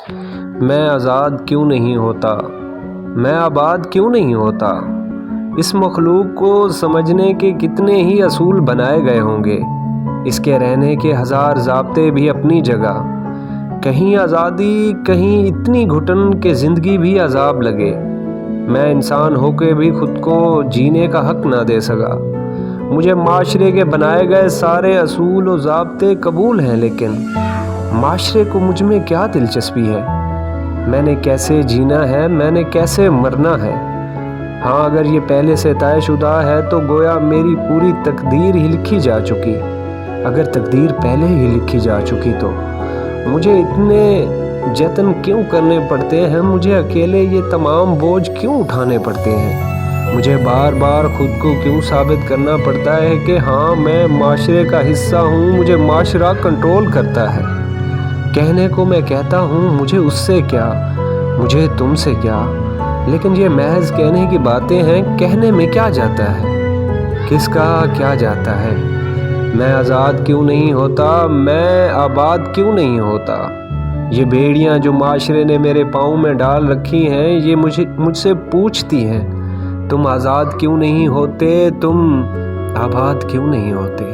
میں آزاد کیوں نہیں ہوتا، میں آباد کیوں نہیں ہوتا۔ اس مخلوق کو سمجھنے کے کتنے ہی اصول بنائے گئے ہوں گے، اس کے رہنے کے ہزار ضابطے بھی اپنی جگہ۔ کہیں آزادی، کہیں اتنی گھٹن کہ زندگی بھی عذاب لگے۔ میں انسان ہو کے بھی خود کو جینے کا حق نہ دے سکا۔ مجھے معاشرے کے بنائے گئے سارے اصول و ضابطے قبول ہیں، لیکن معاشرے کو مجھ میں کیا دلچسپی ہے؟ میں نے کیسے جینا ہے، میں نے کیسے مرنا ہے؟ ہاں، اگر یہ پہلے سے طے شدہ ہے تو گویا میری پوری تقدیر ہی لکھی جا چکی۔ اگر تقدیر پہلے ہی لکھی جا چکی تو مجھے اتنے جتن کیوں کرنے پڑتے ہیں؟ مجھے اکیلے یہ تمام بوجھ کیوں اٹھانے پڑتے ہیں؟ مجھے بار بار خود کو کیوں ثابت کرنا پڑتا ہے کہ ہاں، میں معاشرے کا حصہ ہوں، مجھے معاشرہ کنٹرول کرتا ہے۔ کہنے کو میں کہتا ہوں مجھے اس سے کیا، مجھے تم سے کیا، لیکن یہ محض کہنے کی باتیں ہیں۔ کہنے میں کیا جاتا ہے، کس کا کیا جاتا ہے؟ میں آزاد کیوں نہیں ہوتا، میں آباد کیوں نہیں ہوتا؟ یہ بیڑیاں جو معاشرے نے میرے پاؤں میں ڈال رکھی ہیں، یہ مجھ سے پوچھتی ہیں، تم آزاد کیوں نہیں ہوتے، تم آباد کیوں نہیں ہوتے؟